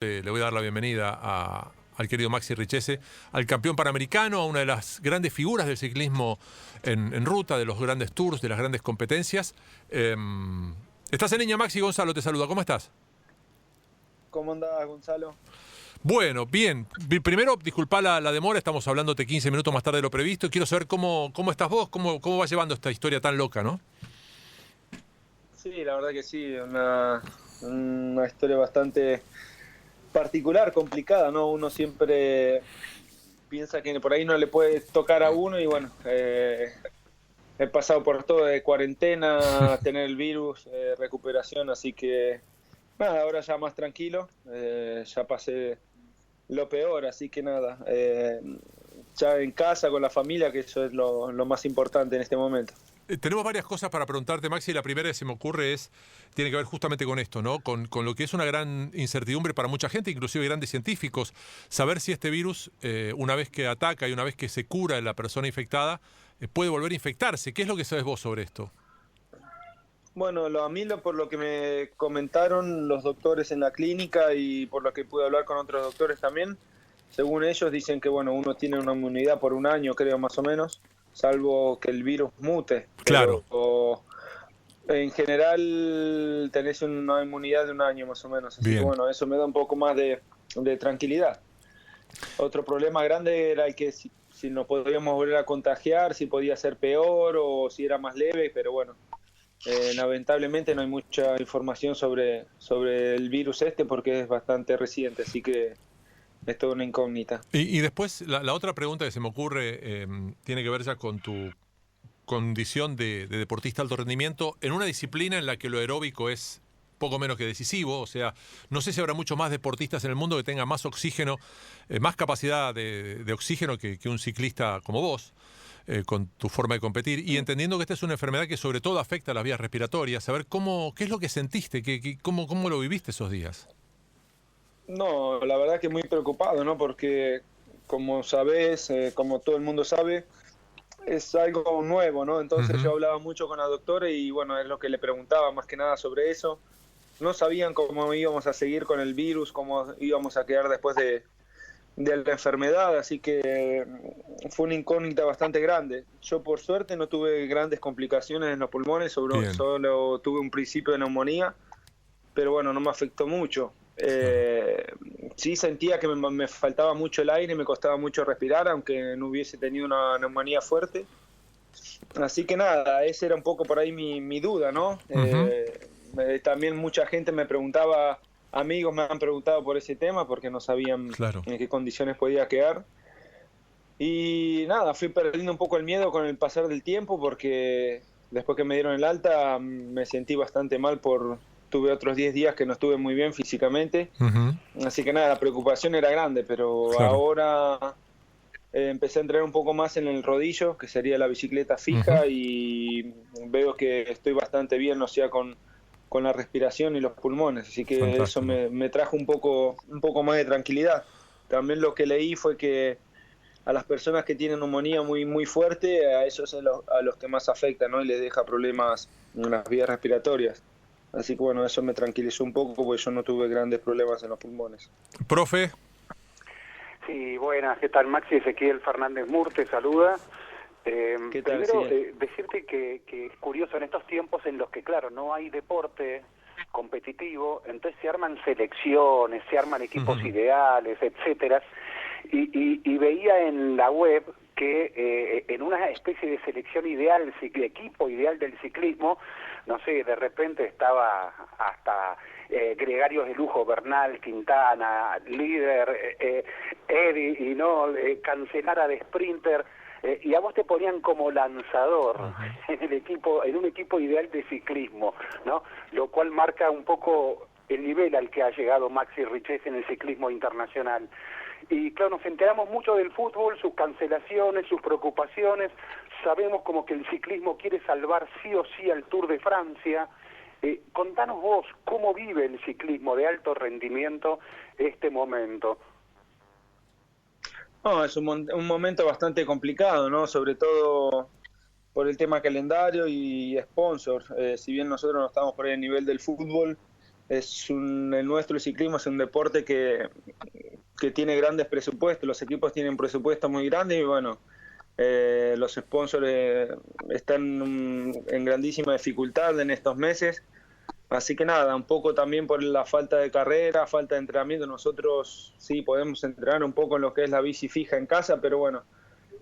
Le voy a dar la bienvenida al querido Maxi Richese, al campeón panamericano, a una de las grandes figuras del ciclismo en ruta, de los grandes tours, de las grandes competencias. ¿Estás en línea, Maxi? Gonzalo te saluda. ¿Cómo estás? ¿Cómo andás, Gonzalo? Bueno, bien. Primero, disculpa la demora, estamos hablándote 15 minutos más tarde de lo previsto. Quiero saber cómo estás vos, cómo vas llevando esta historia tan loca, ¿no? Sí, la verdad que sí, una historia bastante particular, complicada, ¿no? Uno siempre piensa que por ahí no le puede tocar a uno y bueno, he pasado por todo, de cuarentena, tener el virus, recuperación, así que nada, ahora ya más tranquilo, ya pasé lo peor, así que nada, ya en casa con la familia, que eso es lo más importante en este momento. Tenemos varias cosas para preguntarte, Maxi. La primera que se me ocurre tiene que ver justamente con esto, ¿no? Con lo que es una gran incertidumbre para mucha gente, inclusive grandes científicos, saber si este virus, una vez que ataca y una vez que se cura en la persona infectada, puede volver a infectarse. ¿Qué es lo que sabes vos sobre esto? Bueno, por lo que me comentaron los doctores en la clínica y por lo que pude hablar con otros doctores también, según ellos dicen que bueno, uno tiene una inmunidad por un año, creo más o menos, salvo que el virus mute, Claro. pero en general tenés una inmunidad de un año más o menos, así que Bien. bueno, eso me da un poco más de tranquilidad. Otro problema grande era el que si nos podíamos volver a contagiar, si podía ser peor o si era más leve, pero bueno. Lamentablemente no hay mucha información sobre el virus porque es bastante reciente, así que es toda una incógnita. Y después, la otra pregunta que se me ocurre tiene que ver ya con tu condición de deportista de alto rendimiento en una disciplina en la que lo aeróbico es poco menos que decisivo. O sea, no sé si habrá muchos más deportistas en el mundo que tengan más oxígeno, más capacidad de oxígeno que un ciclista como vos, con tu forma de competir, y entendiendo que esta es una enfermedad que sobre todo afecta a las vías respiratorias. Saber qué es lo que sentiste, cómo lo viviste esos días. No, la verdad que muy preocupado, ¿no? Porque como sabés, como todo el mundo sabe, es algo nuevo, ¿no? Entonces yo hablaba mucho con la doctora y bueno, es lo que le preguntaba más que nada sobre eso. No sabían cómo íbamos a seguir con el virus, cómo íbamos a quedar después de la enfermedad, así que fue una incógnita bastante grande. Yo por suerte no tuve grandes complicaciones en los pulmones, solo tuve un principio de neumonía, pero bueno, no me afectó mucho. Sí sentía que me faltaba mucho el aire, me costaba mucho respirar, aunque no hubiese tenido una neumonía fuerte. Así que nada, esa era un poco por ahí mi duda, ¿no? También mucha gente me preguntaba, amigos me han preguntado por ese tema porque no sabían Claro. en qué condiciones podía quedar. Y nada, fui perdiendo un poco el miedo con el pasar del tiempo porque después que me dieron el alta me sentí bastante mal tuve otros 10 días que no estuve muy bien físicamente. Así que nada, la preocupación era grande, pero Claro. ahora empecé a entrenar un poco más en el rodillo, que sería la bicicleta fija, y veo que estoy bastante bien, o sea, con la respiración y los pulmones, así que Fantástico. eso me trajo un poco más de tranquilidad. También lo que leí fue que a las personas que tienen neumonía muy, muy fuerte, a esos es a los que más afecta, ¿no? Y les deja problemas en las vías respiratorias. Así que bueno, eso me tranquilizó un poco porque yo no tuve grandes problemas en los pulmones. Profe. Sí, buenas, ¿qué tal? Maxi Ezequiel Fernández Mur te saluda. ¿Qué tal? Primero, Sí. decirte que es curioso en estos tiempos en los que, claro, no hay deporte competitivo, entonces se arman selecciones, se arman equipos ideales, etcétera, y veía en la web que en una especie de selección ideal, equipo ideal del ciclismo, no sé, de repente estaba hasta gregarios de lujo, Bernal, Quintana, líder, Eddie, y no, Cancelara de sprinter, y a vos te ponían como lanzador en un equipo ideal de ciclismo, ¿no? Lo cual marca un poco el nivel al que ha llegado Maxi Richese en el ciclismo internacional. Y claro, nos enteramos mucho del fútbol, sus cancelaciones, sus preocupaciones. Sabemos como que el ciclismo quiere salvar sí o sí al Tour de Francia. Contanos vos, ¿cómo vive el ciclismo de alto rendimiento este momento? No, es un momento bastante complicado, ¿no? Sobre todo por el tema calendario y sponsor. Si bien nosotros no estamos por ahí a nivel del fútbol, el nuestro, el ciclismo, es un deporte que tiene grandes presupuestos, los equipos tienen presupuestos muy grandes y bueno, los sponsors están en grandísima dificultad en estos meses. Así que nada, un poco también por la falta de carrera, falta de entrenamiento. Nosotros sí podemos entrenar un poco en lo que es la bici fija en casa, pero bueno,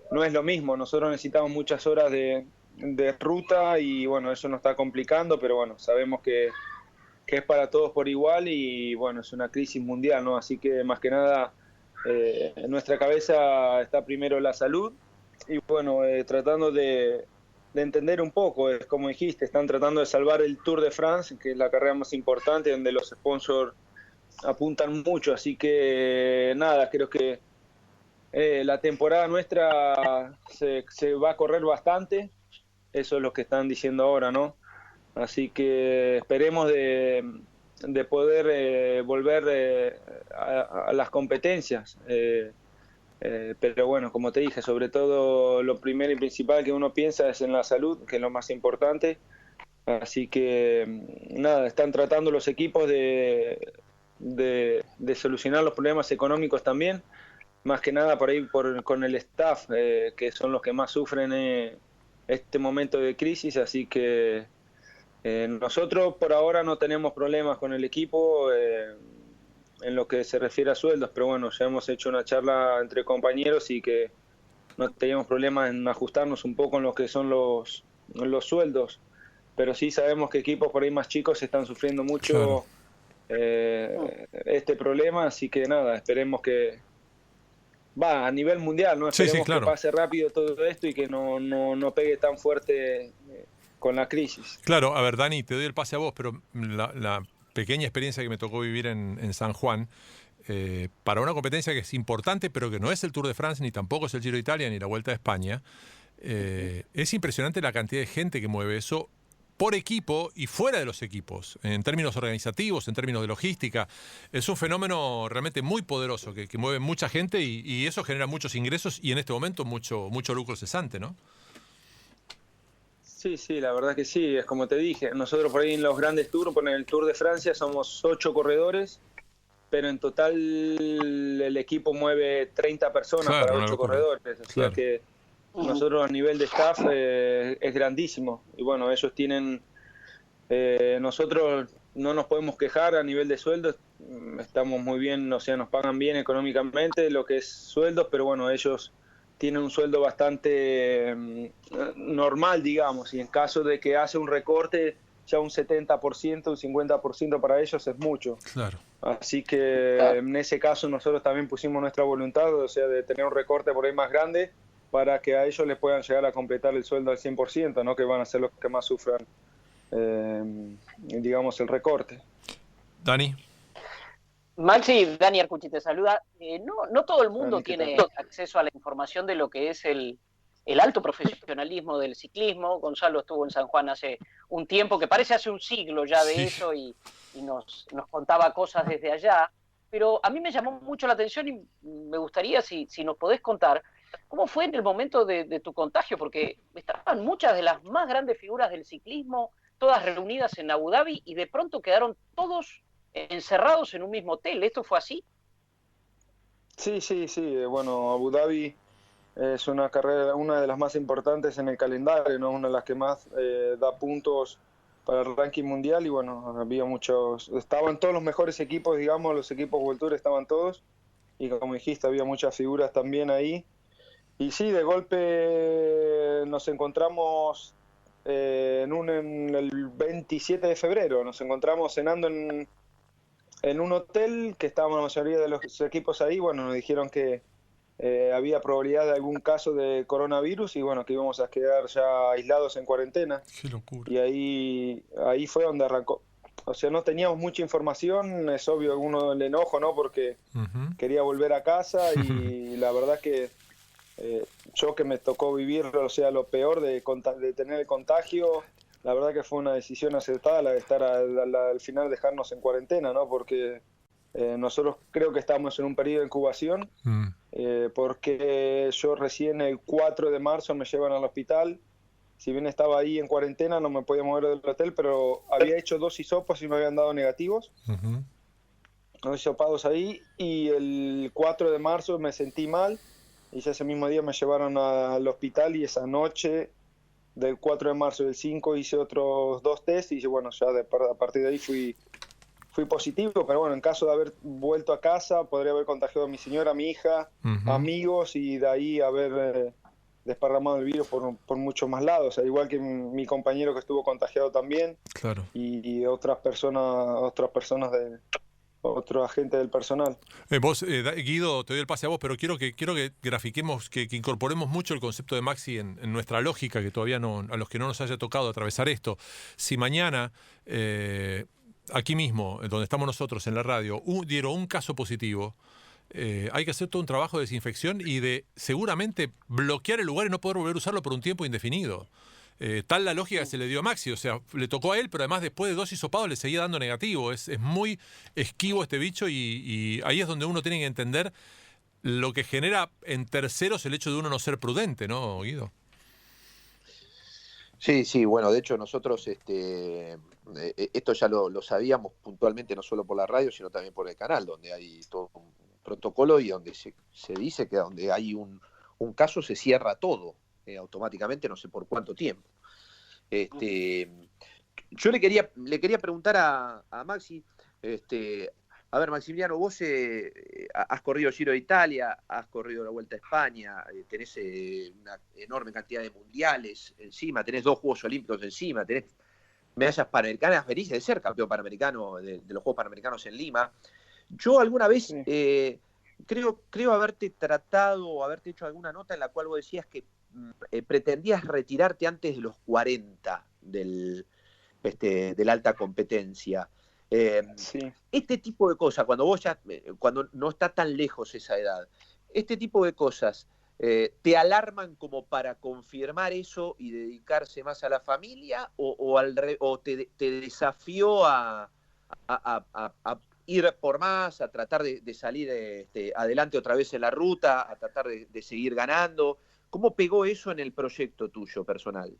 no es lo mismo. Nosotros necesitamos muchas horas de ruta y bueno, eso nos está complicando, pero bueno, sabemos que es para todos por igual y bueno, es una crisis mundial, ¿no? Así que más que nada en nuestra cabeza está primero la salud y bueno, tratando de entender un poco, es como dijiste, están tratando de salvar el Tour de France, que es la carrera más importante, donde los sponsors apuntan mucho, así que nada, creo que la temporada nuestra se va a correr bastante, eso es lo que están diciendo ahora, ¿no? Así que esperemos de poder volver a las competencias. Pero bueno, como te dije, sobre todo lo primero y principal que uno piensa es en la salud, que es lo más importante. Así que nada, están tratando los equipos de solucionar los problemas económicos también, más que nada por ahí con el staff, que son los que más sufren este momento de crisis. Así que nosotros por ahora no tenemos problemas con el equipo en lo que se refiere a sueldos, pero bueno, ya hemos hecho una charla entre compañeros y que no teníamos problemas en ajustarnos un poco en lo que son los sueldos, pero sí sabemos que equipos por ahí más chicos están sufriendo mucho este problema, así que nada, esperemos que va a nivel mundial, ¿no? Esperemos claro, que pase rápido todo esto y que no pegue tan fuerte con la crisis. Claro, a ver, Dani, te doy el pase a vos, pero la pequeña experiencia que me tocó vivir en San Juan, para una competencia que es importante, pero que no es el Tour de France, ni tampoco es el Giro de Italia, ni la Vuelta a España, es impresionante la cantidad de gente que mueve eso por equipo y fuera de los equipos, en términos organizativos, en términos de logística. Es un fenómeno realmente muy poderoso que mueve mucha gente y eso genera muchos ingresos y en este momento mucho lucro cesante, ¿no? Sí, la verdad que sí, es como te dije, nosotros por ahí en los grandes tours, en el Tour de Francia somos 8 corredores, pero en total el equipo mueve 30 personas para 8 corredores, o sea que nosotros a nivel de staff es grandísimo y bueno, ellos tienen, nosotros no nos podemos quejar a nivel de sueldos, estamos muy bien, o sea, nos pagan bien económicamente lo que es sueldos, pero bueno, ellos tienen un sueldo bastante normal, digamos, y en caso de que hace un recorte, ya un 70%, un 50% para ellos es mucho. Claro. Así que en ese caso nosotros también pusimos nuestra voluntad, o sea, de tener un recorte por ahí más grande para que a ellos les puedan llegar a completar el sueldo al 100%, ¿no? Que van a ser los que más sufran, digamos, el recorte. Maxi, Dani Arcucci te saluda. No todo el mundo tiene acceso a la información de lo que es el alto profesionalismo del ciclismo. Gonzalo estuvo en San Juan hace un tiempo, que parece hace un siglo ya de eso, y nos contaba cosas desde allá. Pero a mí me llamó mucho la atención y me gustaría si nos podés contar cómo fue en el momento de tu contagio, porque estaban muchas de las más grandes figuras del ciclismo, todas reunidas en Abu Dhabi, y de pronto quedaron todos encerrados en un mismo hotel. ¿Esto fue así? Sí. Bueno, Abu Dhabi es una carrera, una de las más importantes en el calendario, ¿no? Una de las que más da puntos para el ranking mundial y bueno, había muchos, estaban todos los mejores equipos, digamos, los equipos World Tour estaban todos y como dijiste, había muchas figuras también ahí. Y sí, de golpe nos encontramos en el 27 de febrero, nos encontramos cenando en un hotel que estábamos la mayoría de los equipos ahí. Bueno, nos dijeron que había probabilidad de algún caso de coronavirus y bueno, que íbamos a quedar ya aislados en cuarentena. Qué locura. Y ahí fue donde arrancó. O sea, no teníamos mucha información, es obvio uno el enojo, ¿no? Porque quería volver a casa y la verdad que yo que me tocó vivir, o sea, lo peor de tener el contagio, la verdad que fue una decisión acertada la de estar al final dejarnos en cuarentena, ¿no? Porque nosotros creo que estamos en un periodo de incubación, porque yo recién el 4 de marzo me llevan al hospital si bien estaba ahí en cuarentena, no me podía mover del hotel, pero había hecho 2 hisopos y me habían dado negativos. 2 hisopados ahí, y el 4 de marzo me sentí mal, y ese mismo día me llevaron al hospital, y esa noche del 4 de marzo y del 5 hice otros 2 test, y bueno, ya a partir de ahí fui positivo, pero bueno, en caso de haber vuelto a casa, podría haber contagiado a mi señora, a mi hija, amigos, y de ahí haber desparramado el virus por muchos más lados, al igual que mi compañero que estuvo contagiado también, Claro. y otros agentes del personal. Vos, Guido, te doy el pase a vos, pero quiero que grafiquemos, que incorporemos mucho el concepto de Maxi en nuestra lógica, que todavía no, a los que no nos haya tocado atravesar esto. Si mañana, aquí mismo, donde estamos nosotros en la radio, dieron un caso positivo, hay que hacer todo un trabajo de desinfección y de seguramente bloquear el lugar y no poder volver a usarlo por un tiempo indefinido. Tal la lógica que se le dio a Maxi, o sea, le tocó a él, pero además después de 2 hisopados le seguía dando negativo. Es muy esquivo este bicho, y ahí es donde uno tiene que entender lo que genera en terceros el hecho de uno no ser prudente, ¿no, Guido? Sí, bueno, de hecho nosotros esto ya lo sabíamos puntualmente, no solo por la radio, sino también por el canal, donde hay todo un protocolo y donde se dice que donde hay un caso se cierra todo automáticamente, no sé por cuánto tiempo. Yo le quería preguntar a Maxi, a ver, Maximiliano, vos has corrido el Giro de Italia, has corrido la Vuelta a España, tenés una enorme cantidad de mundiales encima, tenés 2 Juegos Olímpicos encima, tenés medallas panamericanas, venís de ser campeón panamericano de los Juegos Panamericanos en Lima. Yo alguna vez creo haberte tratado o haberte hecho alguna nota en la cual vos decías que pretendías retirarte antes de los 40 de la alta competencia. Este tipo de cosas, cuando no está tan lejos esa edad, este tipo de cosas ¿te alarman como para confirmar eso y dedicarse más a la familia o te desafió a ir por más, a tratar de salir adelante otra vez en la ruta, a tratar de seguir ganando? ¿Cómo pegó eso en el proyecto tuyo personal?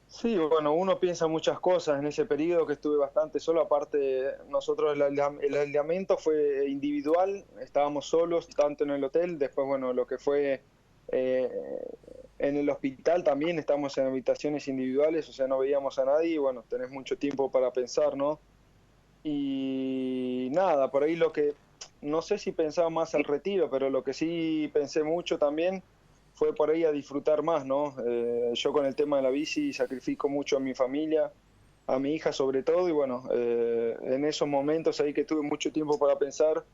Sí, bueno, uno piensa muchas cosas en ese periodo que estuve bastante solo. Aparte, nosotros el aislamiento fue individual, estábamos solos tanto en el hotel, después, bueno, lo que fue en el hospital también estábamos en habitaciones individuales, o sea, no veíamos a nadie, y bueno, tenés mucho tiempo para pensar, ¿no? Y nada, por ahí no sé si pensaba más al retiro, pero lo que sí pensé mucho también fue por ahí a disfrutar más, ¿no? Yo con el tema de la bici sacrifico mucho a mi familia, a mi hija sobre todo, y bueno, en esos momentos ahí que tuve mucho tiempo para pensar,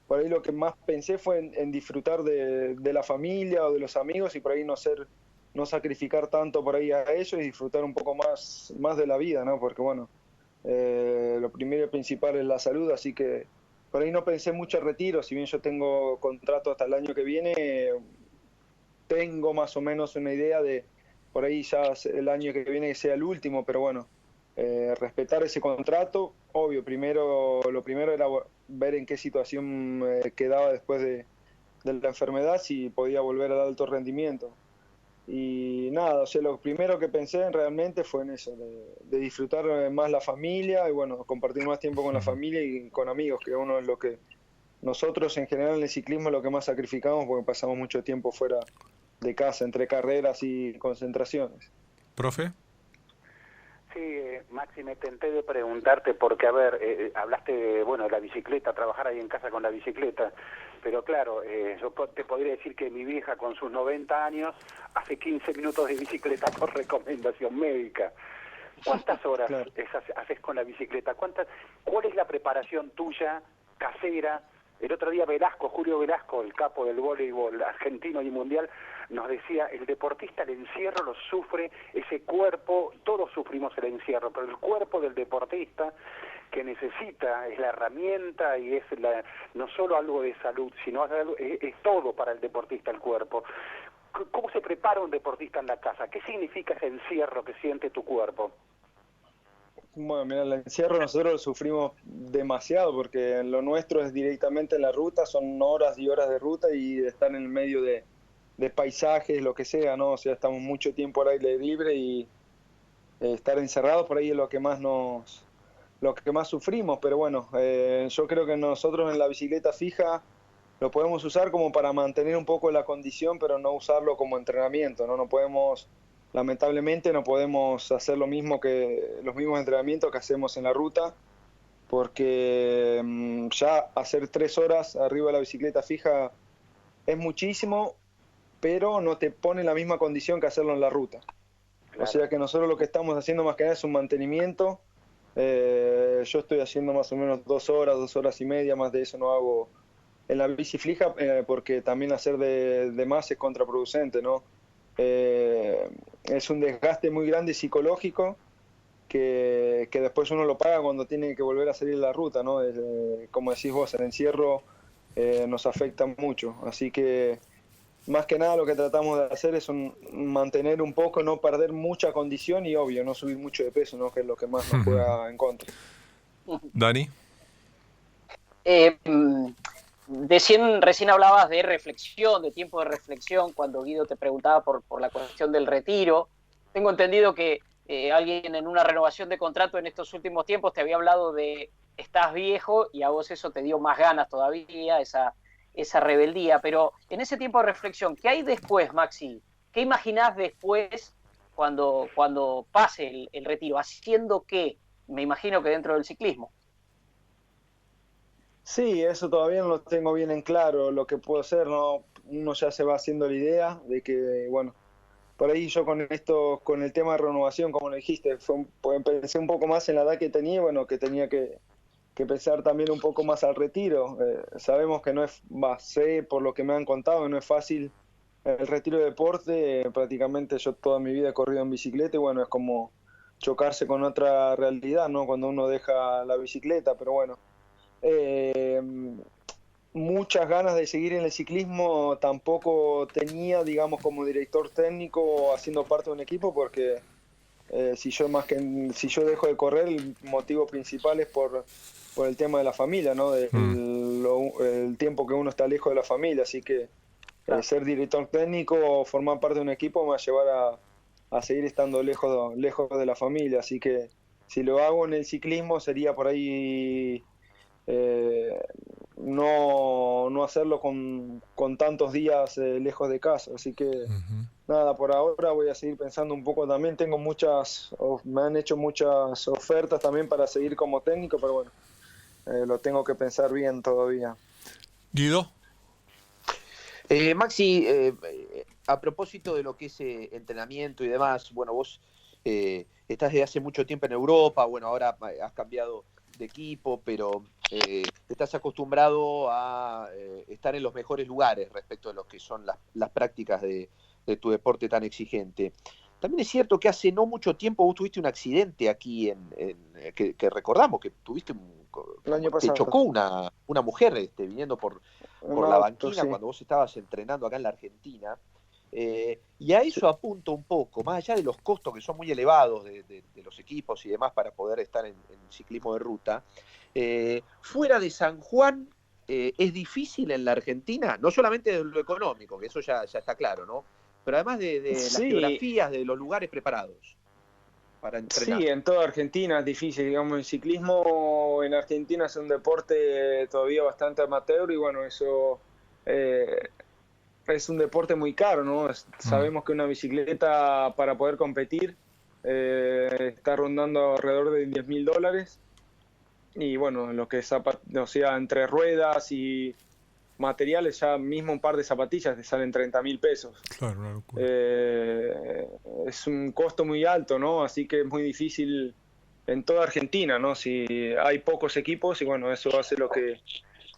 por ahí lo que más pensé fue en disfrutar de la familia o de los amigos, y por ahí no sacrificar tanto por ahí a ellos, y disfrutar un poco más de la vida, ¿no? Porque bueno, lo primero y principal es la salud, así que por ahí no pensé mucho en retiro. Si bien yo tengo contrato hasta el año que viene, tengo más o menos una idea de por ahí ya el año que viene que sea el último, pero bueno, respetar ese contrato. Obvio, lo primero era ver en qué situación quedaba después de la enfermedad, si podía volver al alto rendimiento. Y nada, o sea, lo primero que pensé realmente fue en eso, de disfrutar más la familia, y bueno, compartir más tiempo con la familia y con amigos, que uno es lo que nosotros en general en el ciclismo es lo que más sacrificamos, porque pasamos mucho tiempo fuera de casa, entre carreras y concentraciones. ¿Profe? Sí, Maxi, me tenté de preguntarte porque, a ver, hablaste de la bicicleta, trabajar ahí en casa con la bicicleta, pero claro, yo te podría decir que mi vieja con sus 90 años hace 15 minutos de bicicleta por recomendación médica. ¿Cuántas horas haces con la bicicleta? ¿Cuál es la preparación tuya, casera? El otro día Julio Velasco, el capo del voleibol argentino y mundial, nos decía, el deportista el encierro lo sufre, ese cuerpo, todos sufrimos el encierro, pero el cuerpo del deportista que necesita es la herramienta y es no solo algo de salud, sino es todo para el deportista el cuerpo. ¿Cómo se prepara un deportista en la casa? ¿Qué significa ese encierro que siente tu cuerpo? Bueno, mira, el encierro nosotros lo sufrimos demasiado, porque lo nuestro es directamente en la ruta, son horas y horas de ruta, y estar en el medio de de paisajes, lo que sea, ¿no? O sea, estamos mucho tiempo al aire libre y estar encerrados por ahí es lo que más sufrimos, pero bueno, yo creo que nosotros en la bicicleta fija lo podemos usar como para mantener un poco la condición, pero no usarlo como entrenamiento, ¿no? No podemos, lamentablemente, no podemos hacer los mismos entrenamientos que hacemos en la ruta, porque ya hacer 3 horas arriba de la bicicleta fija es muchísimo, pero no te pone la misma condición que hacerlo en la ruta. Claro. O sea que nosotros lo que estamos haciendo más que nada es un mantenimiento. Yo estoy haciendo más o menos 2 horas, 2 horas y media, más de eso no hago en la bici fija, porque también hacer de más es contraproducente, ¿no? Es un desgaste muy grande psicológico que después uno lo paga cuando tiene que volver a salir de la ruta, ¿no? Como decís vos, el encierro nos afecta mucho, así que más que nada lo que tratamos de hacer es mantener un poco, no perder mucha condición y obvio, no subir mucho de peso, ¿no? Que es lo que más nos juega en contra. Dani. Recién hablabas de reflexión, de tiempo de reflexión, cuando Guido te preguntaba por la cuestión del retiro. Tengo entendido que alguien en una renovación de contrato en estos últimos tiempos te había hablado de estás viejo y a vos eso te dio más ganas todavía, esa rebeldía, pero en ese tiempo de reflexión, ¿qué hay después, Maxi? ¿Qué imaginás después cuando pase el retiro? ¿Haciendo qué? Me imagino que dentro del ciclismo. Sí, eso todavía no lo tengo bien en claro, lo que puedo hacer, ¿no? Uno ya se va haciendo la idea de que, bueno, por ahí yo con el tema de renovación, como lo dijiste, pensé un poco más en la edad que tenía, bueno, que tenía que pensar también un poco más al retiro. Sabemos que no es, sé por lo que me han contado, que no es fácil el retiro de deporte. Prácticamente yo toda mi vida he corrido en bicicleta y bueno, es como chocarse con otra realidad, ¿no? Cuando uno deja la bicicleta, pero bueno. Muchas ganas de seguir en el ciclismo tampoco tenía, digamos, como director técnico haciendo parte de un equipo, porque si yo dejo de correr, el motivo principal es por el tema de la familia, ¿no? El tiempo que uno está lejos de la familia, así que ser director técnico o formar parte de un equipo me va a llevar a seguir estando lejos de la familia, así que si lo hago en el ciclismo sería por ahí no hacerlo con tantos días lejos de casa, así que nada, por ahora voy a seguir pensando un poco también, me han hecho muchas ofertas también para seguir como técnico, pero bueno, lo tengo que pensar bien todavía. Guido. Maxi, a propósito de lo que es entrenamiento y demás, bueno, vos estás desde hace mucho tiempo en Europa, bueno, ahora has cambiado de equipo, pero estás acostumbrado a estar en los mejores lugares respecto de lo que son las prácticas de tu deporte tan exigente. También es cierto que hace no mucho tiempo vos tuviste un accidente aquí que recordamos que tuviste el año pasado. Te chocó una mujer viniendo por la banquina, sí, cuando vos estabas entrenando acá en la Argentina. Y a eso apunto un poco, más allá de los costos que son muy elevados de los equipos y demás para poder estar en ciclismo de ruta, fuera de San Juan, ¿es difícil en la Argentina? No solamente de lo económico, que eso ya está claro, ¿no? Pero además de las geografías, de los lugares preparados para entrenar. Sí, en toda Argentina es difícil, digamos, el ciclismo en Argentina es un deporte todavía bastante amateur y bueno, eso es un deporte muy caro, ¿no? Sabemos que una bicicleta para poder competir está rondando alrededor de $10.000 y bueno, lo que es entre ruedas y materiales, ya mismo un par de zapatillas te salen $30.000. Claro, una locura. Es un costo muy alto, ¿no? Así que es muy difícil en toda Argentina, ¿no? Si hay pocos equipos y bueno, eso hace lo que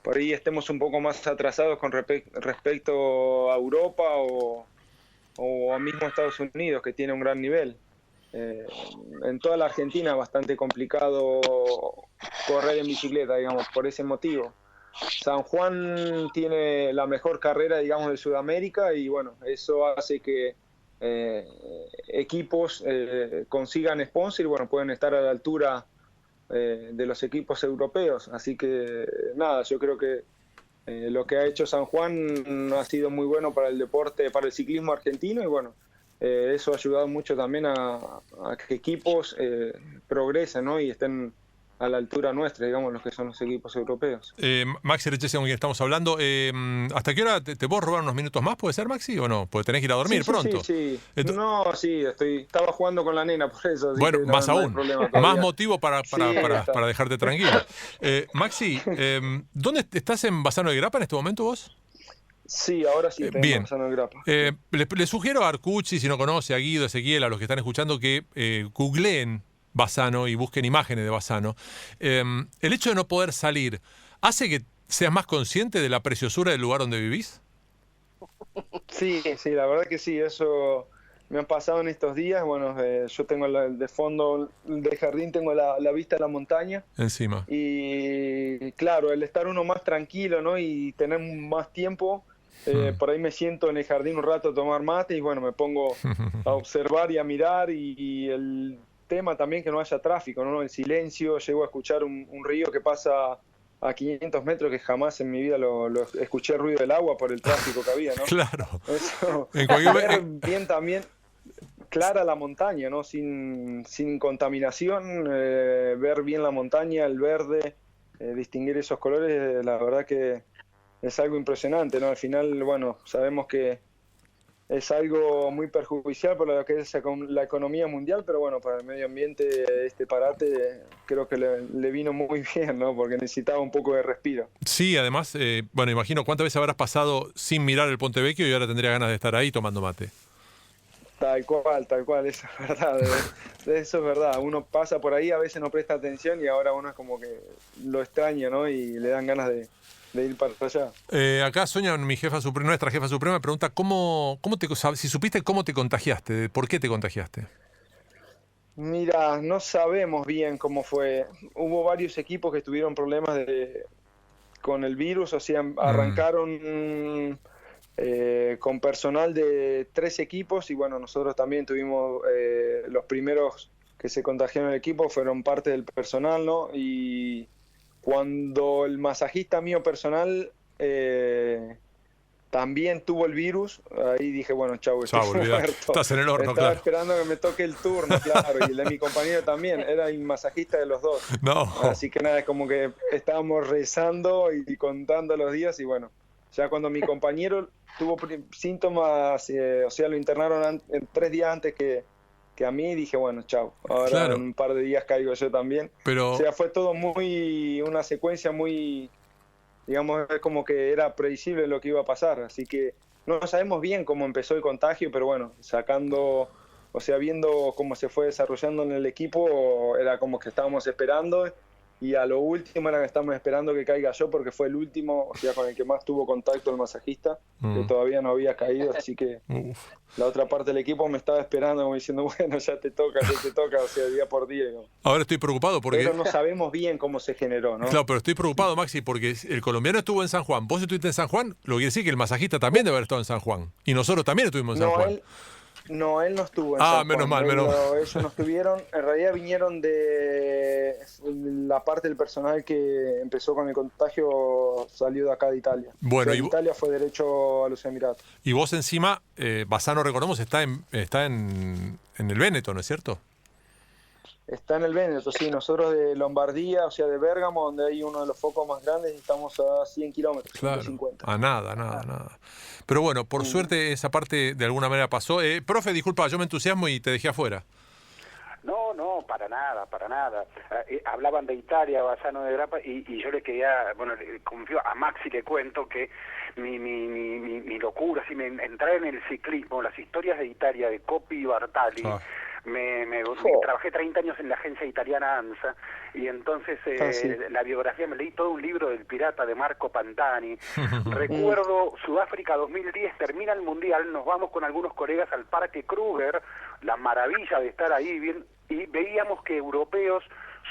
por ahí estemos un poco más atrasados con respecto a Europa o a mismo Estados Unidos, que tiene un gran nivel. En toda la Argentina es bastante complicado correr en bicicleta, digamos, por ese motivo. San Juan tiene la mejor carrera, digamos, de Sudamérica y bueno, eso hace que equipos consigan sponsor y bueno, pueden estar a la altura de los equipos europeos. Así que nada, yo creo que lo que ha hecho San Juan ha sido muy bueno para el deporte, para el ciclismo argentino, y bueno, eso ha ayudado mucho también a que equipos progresen, ¿no? Y estén a la altura nuestra, digamos, los que son los equipos europeos. Maxi Richese, con quien estamos hablando, ¿hasta qué hora te puedo robar unos minutos más? ¿Puede ser, Maxi, o no? Porque tenés que ir a dormir pronto. Sí. Estaba jugando con la nena, por eso. Así bueno, que más aún. Más motivo para dejarte tranquilo. Maxi, ¿dónde estás en Bassano de Grappa en este momento vos? Sí, ahora sí, tengo bien. Bassano de Grappa. Le sugiero a Arcucci, si no conoce, a Guido, a Ezequiel, a los que están escuchando, que googleen Bassano y busquen imágenes de Bassano. El hecho de no poder salir, ¿hace que seas más consciente de la preciosura del lugar donde vivís? Sí, la verdad que sí, eso me han pasado en estos días. Bueno, yo tengo de fondo del jardín, tengo la vista de la montaña. Encima. Y claro, el estar uno más tranquilo, ¿no? Y tener más tiempo, por ahí me siento en el jardín un rato a tomar mate y bueno, me pongo a observar y a mirar y el tema también que no haya tráfico, ¿no? El silencio, llego a escuchar un río que pasa a 500 metros que jamás en mi vida lo escuché el ruido del agua por el tráfico que había, ¿no? Claro. Eso, bien también clara la montaña, ¿no? Sin contaminación, ver bien la montaña, el verde, distinguir esos colores, la verdad que es algo impresionante, ¿no? Al final, bueno, sabemos que es algo muy perjudicial para lo que es la economía mundial, pero bueno, para el medio ambiente este parate creo que le vino muy bien, ¿no? Porque necesitaba un poco de respiro. Sí, además, bueno, imagino cuántas veces habrás pasado sin mirar el Ponte Vecchio y ahora tendría ganas de estar ahí tomando mate. Tal cual, eso es verdad, eso es verdad. Uno pasa por ahí, a veces no presta atención y ahora uno es como que lo extraña, ¿no? Y le dan ganas de ir para allá. Acá Sonia, nuestra jefa suprema, me pregunta si supiste cómo te contagiaste, por qué te contagiaste. Mira, no sabemos bien cómo fue. Hubo varios equipos que tuvieron problemas con el virus, o sea, arrancaron con personal de 3 equipos y bueno, nosotros también tuvimos los primeros que se contagiaron en el equipo, fueron parte del personal, ¿no? Y cuando el masajista mío personal también tuvo el virus, ahí dije, bueno, chau, estoy muerto. Estás en el horno, Estaba esperando que me toque el turno, claro, y el de mi compañero también, era el masajista de los dos. No. Así que nada, es como que estábamos rezando y contando los días y bueno, ya cuando mi compañero tuvo síntomas, o sea, lo internaron 3 días antes que a mí, dije, bueno, chau, ahora claro, en un par de días caigo yo también. Pero... O sea, fue todo una secuencia muy, digamos, es como que era predecible lo que iba a pasar, así que no sabemos bien cómo empezó el contagio, pero bueno, viendo cómo se fue desarrollando en el equipo, era como que estábamos esperando y a lo último era que estamos esperando que caiga yo porque fue el último, o sea, con el que más tuvo contacto el masajista, que todavía no había caído, así que la otra parte del equipo me estaba esperando como diciendo, bueno, ya te toca, o sea, día por día. ¿No? Ahora estoy preocupado porque... Pero no sabemos bien cómo se generó, ¿no? Claro, pero estoy preocupado, Maxi, porque el colombiano estuvo en San Juan, vos estuviste en San Juan, lo que quiere decir que el masajista también debe haber estado en San Juan, y nosotros también estuvimos en San Juan. Él no estuvo en San Juan. Menos mal. Ellos no estuvieron. En realidad vinieron de la parte del personal que empezó con el contagio, salió de acá de Italia. Bueno, Italia fue derecho a los Emiratos. Y vos encima, Bassano, recordemos, está en el Véneto, ¿no es cierto? Está en el Véneto, sí. Nosotros de Lombardía, o sea, de Bérgamo, donde hay uno de los focos más grandes, estamos a 100 kilómetros, claro, 150. A nada. Pero bueno, por suerte esa parte de alguna manera pasó. Profe, disculpa, yo me entusiasmo y te dejé afuera. No, para nada. Hablaban de Italia, Bassano de Grappa, y yo le quería, bueno, confío a Maxi, le cuento que mi locura, si me entrar en el ciclismo, las historias de Italia, de Coppi y Bartali, trabajé 30 años en la agencia italiana ANSA y entonces la biografía, me leí todo un libro del pirata de Marco Pantani. Recuerdo Sudáfrica 2010, termina el Mundial, nos vamos con algunos colegas al Parque Kruger, la maravilla de estar ahí bien, y veíamos que europeos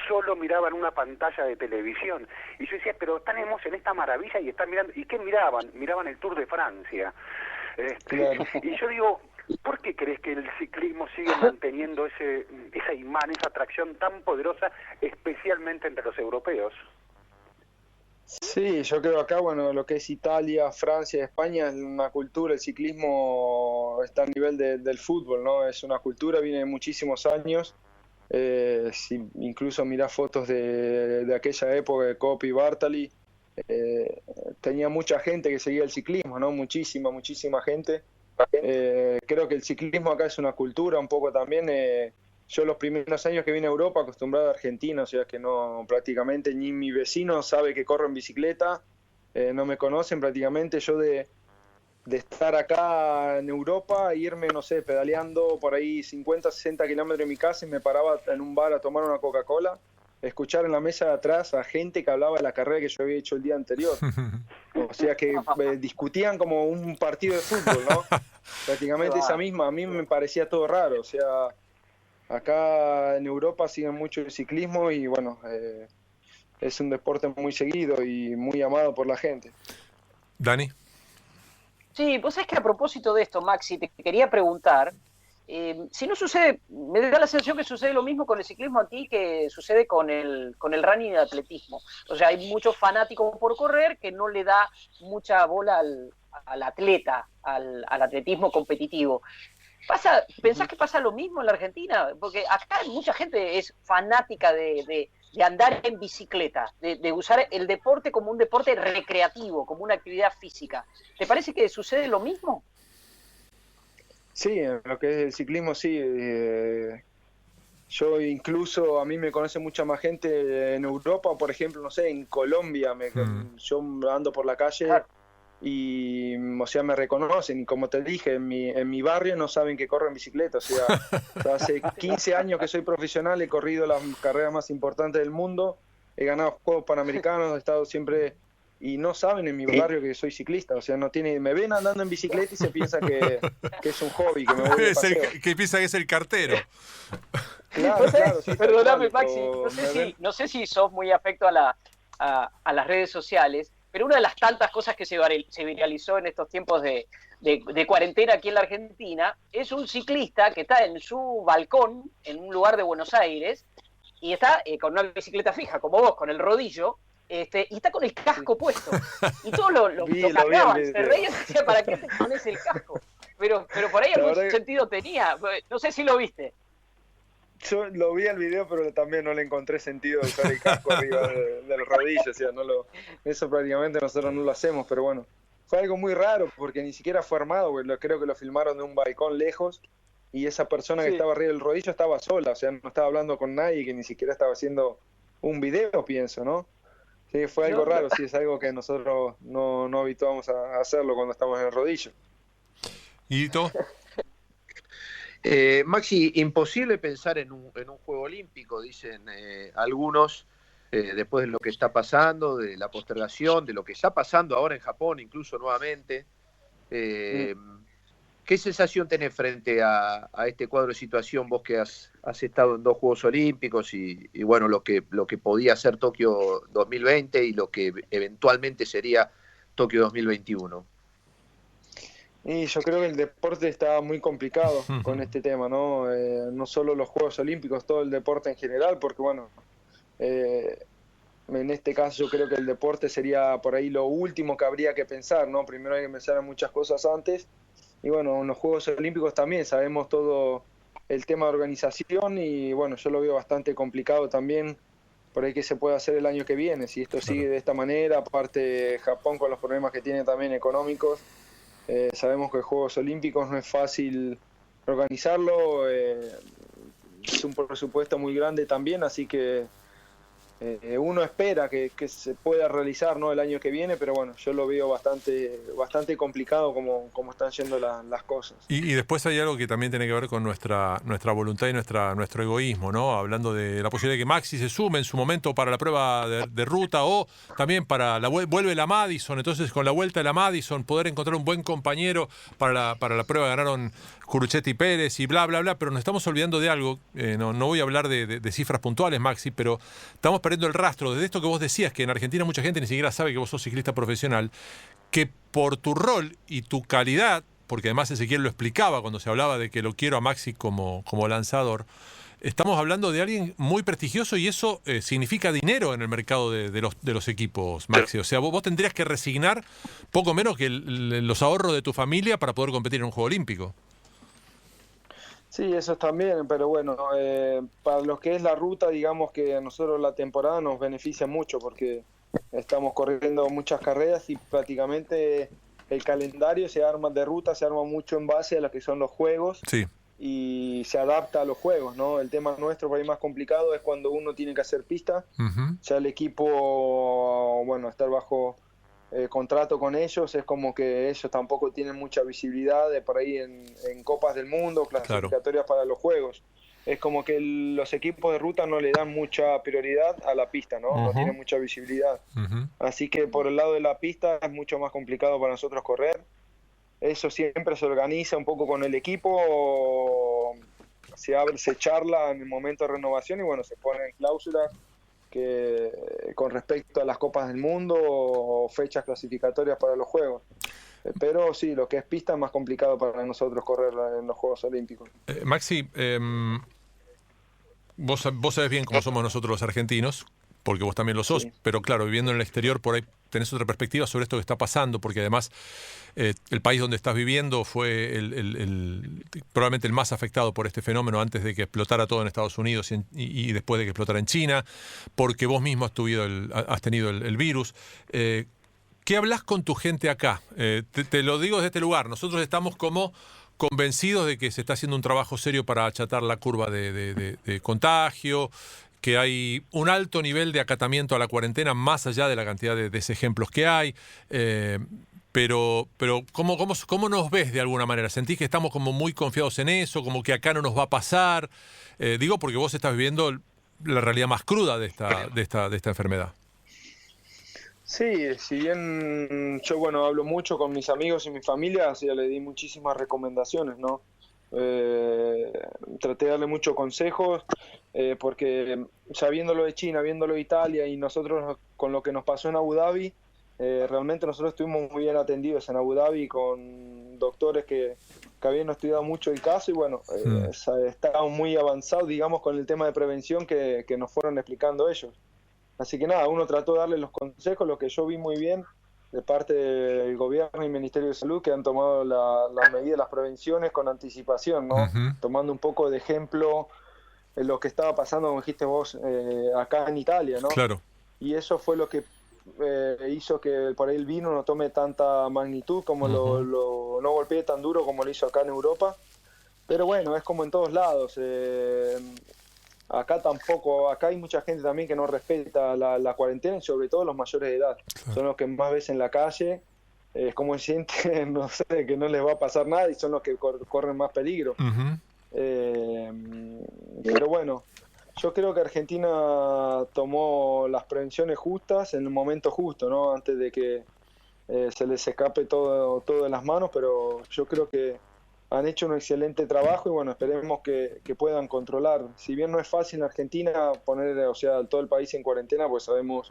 solo miraban una pantalla de televisión. Y yo decía, pero están en esta maravilla y están mirando. ¿Y qué miraban? Miraban el Tour de Francia. Claro. Y yo digo, ¿por qué crees que el ciclismo sigue manteniendo esa imán, esa atracción tan poderosa, especialmente entre los europeos? Sí, yo creo acá, bueno, lo que es Italia, Francia, España, es una cultura, el ciclismo está a nivel del fútbol, ¿no? Es una cultura, viene de muchísimos años. Si incluso mirás fotos de aquella época de Coppi y Bartali, eh, tenía mucha gente que seguía el ciclismo, ¿no? Muchísima gente. Creo que el ciclismo acá es una cultura un poco también. Yo los primeros años que vine a Europa acostumbrado a Argentina, o sea que no prácticamente ni mi vecino sabe que corro en bicicleta, no me conocen prácticamente. Yo de estar acá en Europa, irme, no sé, pedaleando por ahí 50, 60 kilómetros de mi casa y me paraba en un bar a tomar una Coca-Cola, escuchar en la mesa de atrás a gente que hablaba de la carrera que yo había hecho el día anterior. O sea que discutían como un partido de fútbol, ¿no? Prácticamente esa misma, a mí me parecía todo raro, o sea, acá en Europa siguen mucho el ciclismo y bueno, es un deporte muy seguido y muy amado por la gente. Dani. Sí, pues es que a propósito de esto, Maxi, te quería preguntar, si no sucede, me da la sensación que sucede lo mismo con el ciclismo aquí que sucede con el running y el atletismo. O sea, hay muchos fanáticos por correr que no le da mucha bola al atleta, al atletismo competitivo. ¿Pensás que pasa lo mismo en la Argentina? Porque acá mucha gente es fanática de andar en bicicleta, de usar el deporte como un deporte recreativo, como una actividad física. ¿Te parece que sucede lo mismo? Sí, en lo que es el ciclismo, sí. Yo incluso, a mí me conoce mucha más gente en Europa, por ejemplo, no sé, en Colombia. Yo ando por la calle. Claro. Y, o sea, me reconocen. Y como te dije, en mi barrio no saben que corro en bicicleta. O sea, hace 15 años que soy profesional, he corrido las carreras más importantes del mundo, he ganado Juegos Panamericanos, he estado siempre... Y no saben en mi barrio que soy ciclista. O sea, no tiene, me ven andando en bicicleta y se piensa que es un hobby, que me voy de paseo. Que piensa que es el cartero. Claro, claro. Sí, perdóname, Maxi, no sé si sos muy afecto a las redes sociales, pero una de las tantas cosas que se viralizó en estos tiempos de cuarentena aquí en la Argentina es un ciclista que está en su balcón en un lugar de Buenos Aires y está con una bicicleta fija, como vos, con el rodillo, y está con el casco puesto. Y todos lo cargaban, se reían, decían, ¿para qué te pones el casco? Pero por ahí algún sentido tenía. No sé si lo viste. Yo lo vi el video, pero también no le encontré sentido de usar el casco arriba del rodillo. O sea, eso prácticamente nosotros no lo hacemos, pero bueno. Fue algo muy raro, porque ni siquiera fue armado, creo que lo filmaron de un balcón lejos, y esa persona que estaba arriba del rodillo estaba sola, o sea, no estaba hablando con nadie, que ni siquiera estaba haciendo un video, pienso, ¿no? Sí, fue algo raro, sí, es algo que nosotros no habituamos a hacerlo cuando estamos en el rodillo. ¿Y tú? Maxi, imposible pensar en un Juego Olímpico, dicen algunos, después de lo que está pasando, de la postergación, de lo que está pasando ahora en Japón, incluso nuevamente. ¿Qué sensación tenés frente a este cuadro de situación, vos que has estado en 2 Juegos Olímpicos y bueno, lo que podía ser Tokio 2020 y lo que eventualmente sería Tokio 2021? Y yo creo que el deporte está muy complicado con este tema, ¿no? No solo los Juegos Olímpicos, todo el deporte en general, porque bueno, en este caso yo creo que el deporte sería por ahí lo último que habría que pensar, ¿no? Primero hay que pensar en muchas cosas antes. Y bueno, en los Juegos Olímpicos también sabemos todo el tema de organización y bueno, yo lo veo bastante complicado también por ahí que se puede hacer el año que viene. Si esto sigue de esta manera, aparte Japón con los problemas que tiene también económicos, sabemos que Juegos Olímpicos no es fácil organizarlo, es un presupuesto muy grande también, así que uno espera que se pueda realizar, ¿no?, el año que viene, pero bueno, yo lo veo bastante complicado como están yendo las cosas. Y después hay algo que también tiene que ver con nuestra voluntad y nuestro egoísmo, ¿no? Hablando de la posibilidad de que Maxi se sume en su momento para la prueba de ruta o también para vuelve la Madison, entonces con la vuelta de la Madison poder encontrar un buen compañero para la prueba. Ganaron Curuchetti y Pérez y bla, bla, bla, pero nos estamos olvidando de algo. No voy a hablar de cifras puntuales, Maxi, pero estamos perdiendo el rastro de esto que vos decías, que en Argentina mucha gente ni siquiera sabe que vos sos ciclista profesional, que por tu rol y tu calidad, porque además Ezequiel lo explicaba cuando se hablaba de que lo quiero a Maxi como lanzador, estamos hablando de alguien muy prestigioso y eso significa dinero en el mercado de los equipos, Maxi. O sea, vos tendrías que resignar poco menos que los ahorros de tu familia para poder competir en un Juego Olímpico. Sí, eso también, pero bueno, para lo que es la ruta, digamos que a nosotros la temporada nos beneficia mucho porque estamos corriendo muchas carreras y prácticamente el calendario se arma mucho en base a lo que son los juegos. Sí. Y se adapta a los juegos, ¿no? El tema nuestro por ahí más complicado es cuando uno tiene que hacer pista. Ya el equipo, bueno, estar bajo contrato con ellos, es como que ellos tampoco tienen mucha visibilidad de por ahí en Copas del Mundo, clasificatorias para los juegos. Es como que los equipos de ruta no le dan mucha prioridad a la pista, ¿no? No tienen mucha visibilidad. Así que por el lado de la pista es mucho más complicado para nosotros correr. Eso siempre se organiza un poco con el equipo, se charla en el momento de renovación y bueno, se ponen cláusulas que con respecto a las Copas del Mundo o fechas clasificatorias para los Juegos. Pero sí, lo que es pista es más complicado para nosotros correr en los Juegos Olímpicos. Maxi, vos sabés bien cómo somos nosotros los argentinos, porque vos también lo sos, sí. Pero claro, viviendo en el exterior por ahí tenés otra perspectiva sobre esto que está pasando, porque además el país donde estás viviendo fue probablemente el más afectado por este fenómeno antes de que explotara todo en Estados Unidos y después de que explotara en China, porque vos mismo has tenido el virus. ¿Qué hablas con tu gente acá? Te lo digo desde este lugar, nosotros estamos como convencidos de que se está haciendo un trabajo serio para achatar la curva de contagio, que hay un alto nivel de acatamiento a la cuarentena, más allá de la cantidad de desejemplos que hay. Pero ¿cómo nos ves de alguna manera? ¿Sentís que estamos como muy confiados en eso, como que acá no nos va a pasar? Digo porque vos estás viviendo la realidad más cruda de esta enfermedad. Sí, si bien yo hablo mucho con mis amigos y mi familia, ya le di muchísimas recomendaciones, ¿no? Traté de darle muchos consejos porque ya viéndolo de China, viéndolo de Italia y nosotros con lo que nos pasó en Abu Dhabi, realmente nosotros estuvimos muy bien atendidos en Abu Dhabi con doctores que habían estudiado mucho el caso y estábamos muy avanzados, digamos, con el tema de prevención que nos fueron explicando ellos. Así que nada, uno trató de darle los consejos, lo que yo vi muy bien de parte del gobierno y Ministerio de Salud, que han tomado las medidas, las prevenciones con anticipación, ¿no? Tomando un poco de ejemplo en lo que estaba pasando, como dijiste vos, acá en Italia, ¿no? Claro. Y eso fue lo que hizo que por ahí el virus no tome tanta magnitud, como no golpee tan duro como lo hizo acá en Europa. Pero bueno, es como en todos lados. Acá hay mucha gente también que no respeta la cuarentena y sobre todo los mayores de edad. Claro. Son los que más ves en la calle, es como sienten, no sé, que no les va a pasar nada y son los que corren más peligro. Pero bueno, yo creo que Argentina tomó las prevenciones justas en el momento justo, ¿no? Antes de que se les escape todo de las manos, pero yo creo que han hecho un excelente trabajo y bueno, esperemos que puedan controlar. Si bien no es fácil en Argentina poner, todo el país en cuarentena, pues sabemos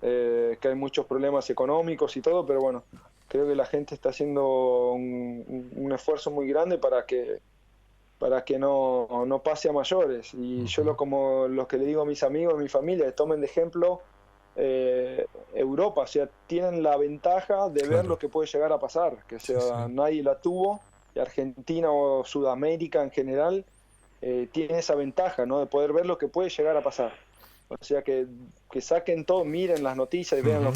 que hay muchos problemas económicos y todo, pero bueno, creo que la gente está haciendo un esfuerzo muy grande para que no pase a mayores. Y yo como lo que le digo a mis amigos, a mi familia, tomen de ejemplo Europa, tienen la ventaja de ver lo que puede llegar a pasar, que nadie la tuvo. Argentina o Sudamérica en general tiene esa ventaja, ¿no? De poder ver lo que puede llegar a pasar. O sea que saquen todo, miren las noticias y vean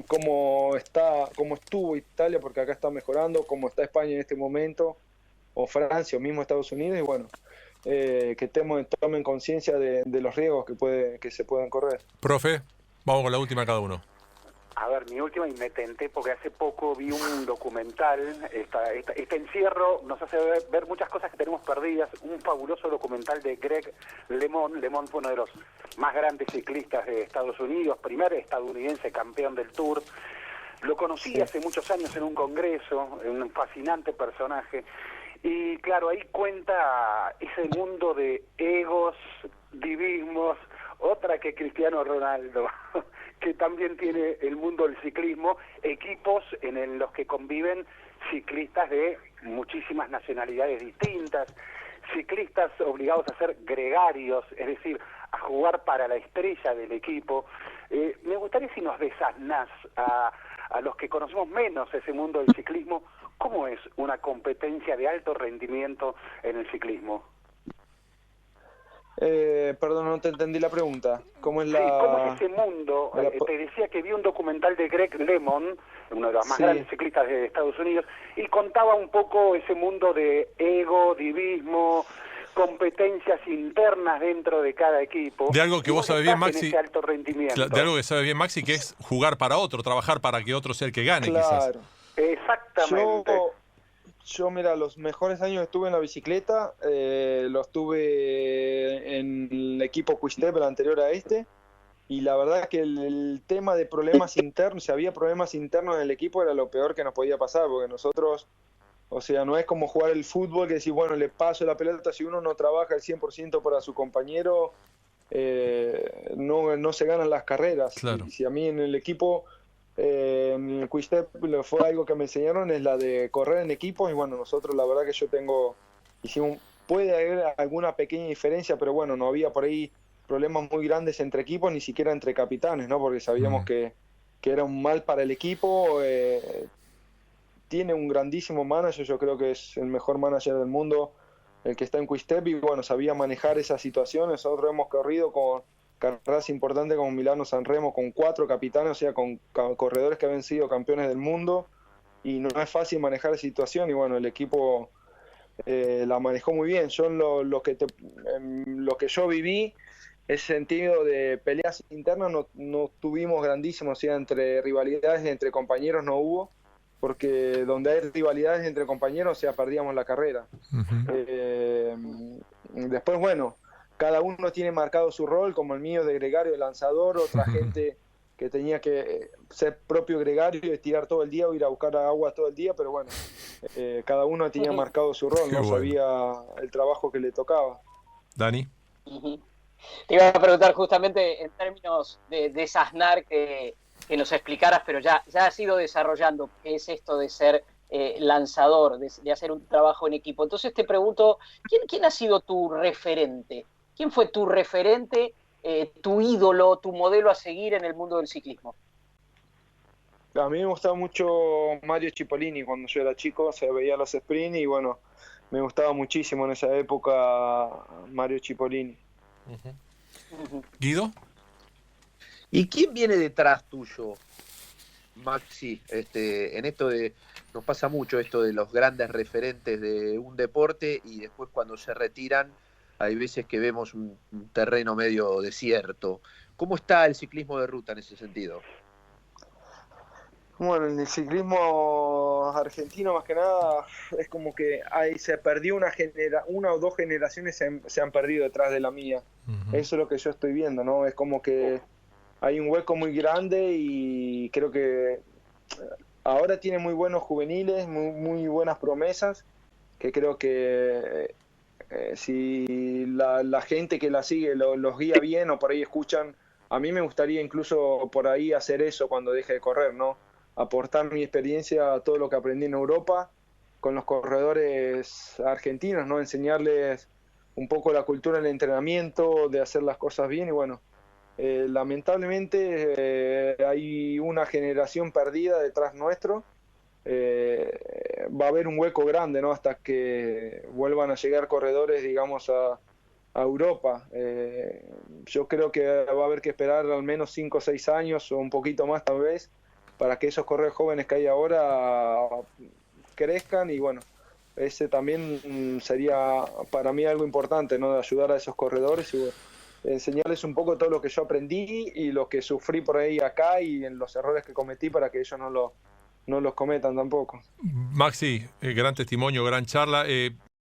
cómo estuvo Italia, porque acá está mejorando, cómo está España en este momento, o Francia, o mismo Estados Unidos, y bueno, que tomen conciencia de los riesgos que se puedan correr. Profe, vamos con la última cada uno. A ver, mi última, y me tenté porque hace poco vi un documental, este encierro nos hace ver muchas cosas que tenemos perdidas, un fabuloso documental de Greg LeMond. LeMond fue uno de los más grandes ciclistas de Estados Unidos, primer estadounidense campeón del Tour. Lo conocí hace muchos años en un congreso, un fascinante personaje, y claro, ahí cuenta ese mundo de egos, divismos, otra que Cristiano Ronaldo, que también tiene el mundo del ciclismo, equipos en los que conviven ciclistas de muchísimas nacionalidades distintas, ciclistas obligados a ser gregarios, es decir, a jugar para la estrella del equipo. Me gustaría si nos desasnás a los que conocemos menos ese mundo del ciclismo, ¿cómo es una competencia de alto rendimiento en el ciclismo? Perdón, no te entendí la pregunta. ¿Cómo es ¿Cómo es ese mundo? Te decía que vi un documental de Greg LeMond, uno de los más grandes ciclistas de Estados Unidos, y contaba un poco ese mundo de ego, divismo, competencias internas dentro de cada equipo. De algo que vos sabés bien, Maxi. Alto rendimiento. De algo que sabes bien, Maxi, que es jugar para otro, trabajar para que otro sea el que gane, quizás. Exactamente. Yo, mira, los mejores años que estuve en la bicicleta, los tuve en el equipo Quick-Step, el anterior a este, y la verdad es que el tema de problemas internos, si había problemas internos en el equipo, era lo peor que nos podía pasar, porque nosotros, o sea, no es como jugar el fútbol, que decir, bueno, le paso la pelota, si uno no trabaja el 100% para su compañero, no se ganan las carreras. Claro. Y si a mí en el equipo... en el Quick-Step fue algo que me enseñaron, es la de correr en equipos, y bueno, nosotros la verdad que puede haber alguna pequeña diferencia, pero bueno, no había por ahí problemas muy grandes entre equipos, ni siquiera entre capitanes, ¿no? Porque sabíamos que era un mal para el equipo. Tiene un grandísimo manager, yo creo que es el mejor manager del mundo, el que está en Quick-Step, y bueno, sabía manejar esas situaciones. Nosotros hemos corrido con carreras importantes como Milano Sanremo con 4 capitanes, o sea, con corredores que habían sido campeones del mundo, y no es fácil manejar la situación, y bueno, el equipo la manejó muy bien. Yo lo que yo viví, ese sentido de peleas internas, no tuvimos grandísimos, o sea, entre rivalidades entre compañeros no hubo, porque donde hay rivalidades entre compañeros, o sea, perdíamos la carrera. Después, bueno, cada uno tiene marcado su rol, como el mío de gregario, de lanzador, otra gente que tenía que ser propio gregario y estirar todo el día o ir a buscar agua todo el día, pero bueno, cada uno tenía marcado su rol, no sabía el trabajo que le tocaba. Dani. Te iba a preguntar justamente en términos de desasnar que nos explicaras, pero ya has ido desarrollando qué es esto de ser lanzador, de hacer un trabajo en equipo. Entonces te pregunto, ¿quién ha sido tu referente? ¿Quién fue tu referente, tu ídolo, tu modelo a seguir en el mundo del ciclismo? A mí me gustaba mucho Mario Cipollini cuando yo era chico, se veía los sprints y bueno, me gustaba muchísimo en esa época Mario Cipollini. ¿Guido? ¿Y quién viene detrás tuyo, Maxi? En esto nos pasa mucho esto de los grandes referentes de un deporte y después cuando se retiran hay veces que vemos un terreno medio desierto. ¿Cómo está el ciclismo de ruta en ese sentido? Bueno, en el ciclismo argentino más que nada es como que se perdió una o dos generaciones se han perdido detrás de la mía. Eso es lo que yo estoy viendo, ¿no? Es como que hay un hueco muy grande y creo que ahora tiene muy buenos juveniles, muy buenas promesas, que creo que si la gente que la sigue los guía bien o por ahí escuchan, a mí me gustaría incluso por ahí hacer eso cuando deje de correr, ¿no? Aportar mi experiencia a todo lo que aprendí en Europa con los corredores argentinos, ¿no? Enseñarles un poco la cultura del entrenamiento, de hacer las cosas bien y bueno, lamentablemente hay una generación perdida detrás nuestro. Va a haber un hueco grande, ¿no? Hasta que vuelvan a llegar corredores, digamos, a Europa. Yo creo que va a haber que esperar al menos 5 o 6 años o un poquito más tal vez para que esos corredores jóvenes que hay ahora crezcan y bueno, ese también sería para mí algo importante, ¿no? De ayudar a esos corredores y bueno, enseñarles un poco todo lo que yo aprendí y lo que sufrí por ahí acá y en los errores que cometí para que ellos no los cometan tampoco. Maxi, gran testimonio, gran charla.